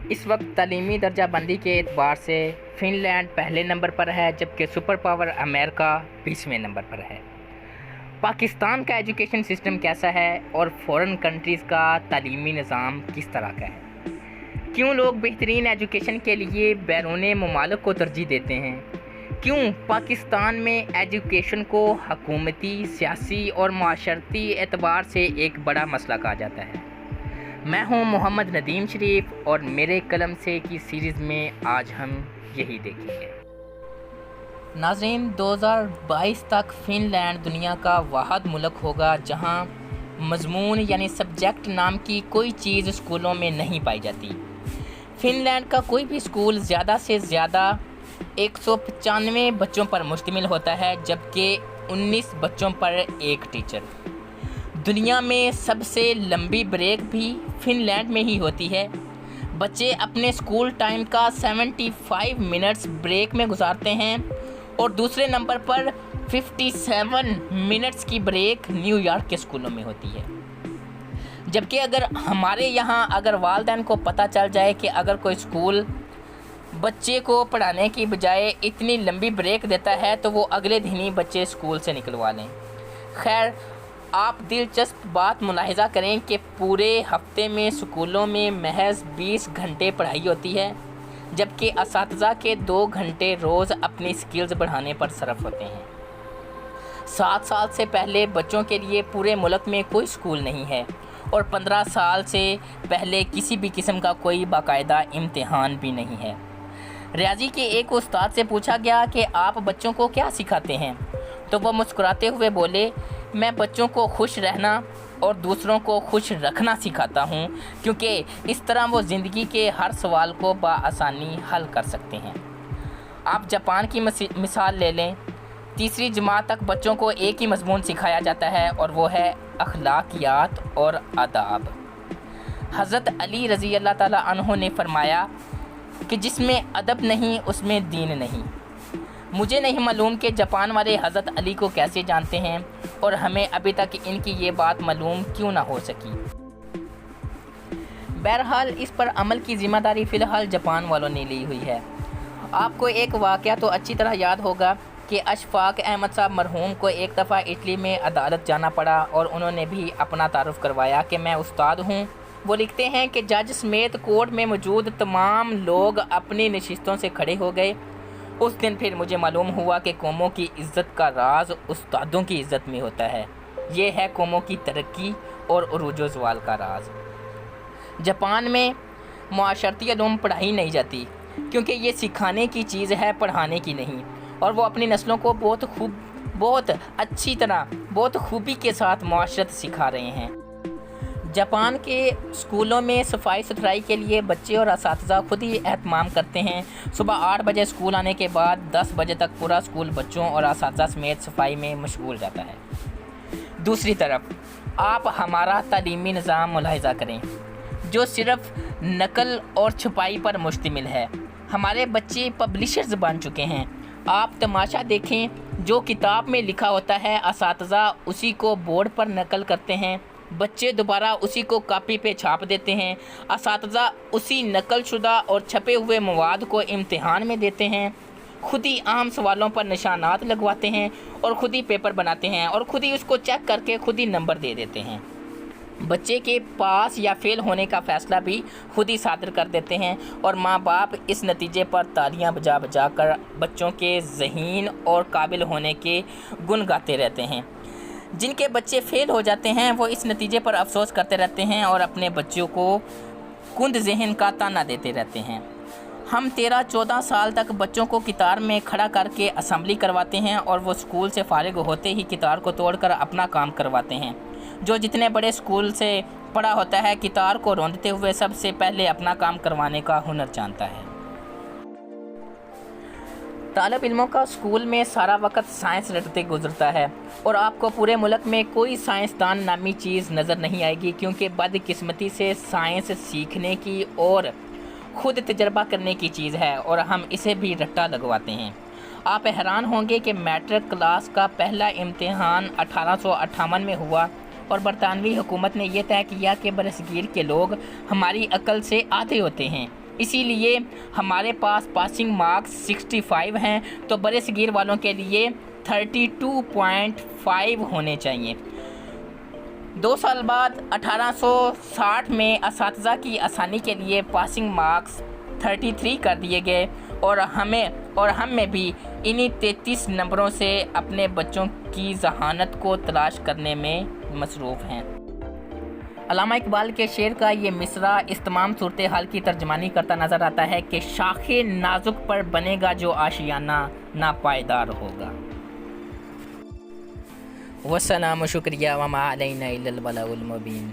اس وقت تعلیمی درجہ بندی کے اعتبار سے فن لینڈ پہلے نمبر پر ہے، جبکہ سپر پاور امریکہ 20ویں نمبر پر ہے۔ پاکستان کا ایجوکیشن سسٹم کیسا ہے اور فورن کنٹریز کا تعلیمی نظام کس طرح کا ہے؟ کیوں لوگ بہترین ایجوکیشن کے لیے بیرون ممالک کو ترجیح دیتے ہیں؟ کیوں پاکستان میں ایجوکیشن کو حکومتی، سیاسی اور معاشرتی اعتبار سے ایک بڑا مسئلہ کہا جاتا ہے؟ میں ہوں محمد ندیم شریف اور میرے قلم سے کی سیریز میں آج ہم یہی دیکھیں گے۔ ناظرین، 2022 تک فن لینڈ دنیا کا واحد ملک ہوگا جہاں مضمون یعنی سبجیکٹ نام کی کوئی چیز اسکولوں میں نہیں پائی جاتی۔ فن لینڈ کا کوئی بھی اسکول زیادہ سے زیادہ 195 بچوں پر مشتمل ہوتا ہے، جبکہ 19 بچوں پر ایک ٹیچر۔ دنیا میں سب سے لمبی بریک بھی فن لینڈ میں ہی ہوتی ہے۔ بچے اپنے اسکول ٹائم کا 75 منٹس بریک میں گزارتے ہیں اور دوسرے نمبر پر 57 منٹس کی بریک نیو یارک کے اسکولوں میں ہوتی ہے۔ جبکہ اگر ہمارے یہاں والدین کو پتہ چل جائے کہ اگر کوئی اسکول بچے کو پڑھانے کی بجائے اتنی لمبی بریک دیتا ہے تو وہ اگلے دن ہی بچے اسکول سے نکلوا لیں۔ خیر، آپ دلچسپ بات ملاحظہ کریں کہ پورے ہفتے میں اسکولوں میں محض 20 گھنٹے پڑھائی ہوتی ہے، جبکہ اساتذہ کے 2 گھنٹے روز اپنی سکلز بڑھانے پر صرف ہوتے ہیں۔ 7 سال سے پہلے بچوں کے لیے پورے ملک میں کوئی اسکول نہیں ہے اور 15 سال سے پہلے کسی بھی قسم کا کوئی باقاعدہ امتحان بھی نہیں ہے۔ ریاضی کے ایک استاد سے پوچھا گیا کہ آپ بچوں کو کیا سکھاتے ہیں؟ تو وہ مسکراتے ہوئے بولے، میں بچوں کو خوش رہنا اور دوسروں کو خوش رکھنا سکھاتا ہوں، کیونکہ اس طرح وہ زندگی کے ہر سوال کو بآسانی حل کر سکتے ہیں۔ آپ جاپان کی مثال لے لیں۔ 3 جماعت تک بچوں کو ایک ہی مضمون سکھایا جاتا ہے اور وہ ہے اخلاقیات اور آداب۔ حضرت علی رضی اللہ تعالیٰ عنہ نے فرمایا کہ جس میں ادب نہیں اس میں دین نہیں۔ مجھے نہیں معلوم کہ جاپان والے حضرت علی کو کیسے جانتے ہیں اور ہمیں ابھی تک ان کی یہ بات معلوم کیوں نہ ہو سکی۔ بہرحال اس پر عمل کی ذمہ داری فی الحال جاپان والوں نے لی ہوئی ہے۔ آپ کو ایک واقعہ تو اچھی طرح یاد ہوگا کہ اشفاق احمد صاحب مرحوم کو ایک دفعہ اٹلی میں عدالت جانا پڑا اور انہوں نے بھی اپنا تعارف کروایا کہ میں استاد ہوں۔ وہ لکھتے ہیں کہ جج سمیت کورٹ میں موجود تمام لوگ اپنی نشستوں سے کھڑے ہو گئے۔ اس دن پھر مجھے معلوم ہوا کہ قوموں کی عزت کا راز استادوں کی عزت میں ہوتا ہے۔ یہ ہے قوموں کی ترقی اور عروج و زوال کا راز۔ جاپان میں معاشرتی علوم پڑھائی نہیں جاتی کیونکہ یہ سکھانے کی چیز ہے، پڑھانے کی نہیں، اور وہ اپنی نسلوں کو بہت اچھی طرح، بہت خوبی کے ساتھ معاشرت سکھا رہے ہیں۔ جاپان کے اسکولوں میں صفائی ستھرائی کے لیے بچے اور اساتذہ خود ہی اہتمام کرتے ہیں۔ صبح 8 بجے اسکول آنے کے بعد 10 بجے تک پورا اسکول بچوں اور اساتذہ سمیت صفائی میں مشغول رہتا ہے۔ دوسری طرف آپ ہمارا تعلیمی نظام ملاحظہ کریں جو صرف نقل اور چھپائی پر مشتمل ہے۔ ہمارے بچے پبلشرز بن چکے ہیں۔ آپ تماشا دیکھیں، جو کتاب میں لکھا ہوتا ہے اساتذہ اسی کو بورڈ پر نقل کرتے ہیں، بچے دوبارہ اسی کو کاپی پہ چھاپ دیتے ہیں، اساتذہ اسی نقل شدہ اور چھپے ہوئے مواد کو امتحان میں دیتے ہیں، خود ہی عام سوالوں پر نشانات لگواتے ہیں اور خود ہی پیپر بناتے ہیں اور خود ہی اس کو چیک کر کے خود ہی نمبر دے دیتے ہیں۔ بچے کے پاس یا فیل ہونے کا فیصلہ بھی خود ہی صادر کر دیتے ہیں اور ماں باپ اس نتیجے پر تالیاں بجا بجا کر بچوں کے ذہین اور قابل ہونے کے گن گاتے رہتے ہیں۔ جن کے بچے فیل ہو جاتے ہیں وہ اس نتیجے پر افسوس کرتے رہتے ہیں اور اپنے بچوں کو کند ذہن کا تانا دیتے رہتے ہیں۔ ہم 13-14 سال تک بچوں کو کتار میں کھڑا کر کے اسمبلی کرواتے ہیں اور وہ اسکول سے فارغ ہوتے ہی کتار کو توڑ کر اپنا کام کرواتے ہیں۔ جو جتنے بڑے اسکول سے پڑھا ہوتا ہے کتار کو روندتے ہوئے سب سے پہلے اپنا کام کروانے کا ہنر جانتا ہے۔ طالب علموں کا اسکول میں سارا وقت سائنس رٹتے گزرتا ہے اور آپ کو پورے ملک میں کوئی سائنسدان نامی چیز نظر نہیں آئے گی، کیونکہ بدقسمتی سے سائنس سیکھنے کی اور خود تجربہ کرنے کی چیز ہے اور ہم اسے بھی رٹا لگواتے ہیں۔ آپ حیران ہوں گے کہ میٹرک کلاس کا پہلا امتحان 1858 میں ہوا اور برطانوی حکومت نے یہ طے کیا کہ برصغیر کے لوگ ہماری عقل سے آدھے ہوتے ہیں، اسی لیے ہمارے پاس پاسنگ مارکس 65 ہیں، تو برِ صغیر والوں کے لیے 32.5 ہونے چاہیے۔ 2 سال بعد 1860 میں اساتذہ کی آسانی کے لیے پاسنگ مارکس 33 کر دیے گئے، اور ہم میں بھی انہی 33 نمبروں سے اپنے بچوں کی ذہانت کو تلاش کرنے میں مصروف ہیں۔ علامہ اقبال کے شعر کا یہ مصرع اس تمام صورتحال کی ترجمانی کرتا نظر آتا ہے کہ شاخ نازک پر بنے گا جو آشیانہ ناپائیدار ہوگا۔ والسلام، شکریہ، وما علینا الا البلاغ المبین۔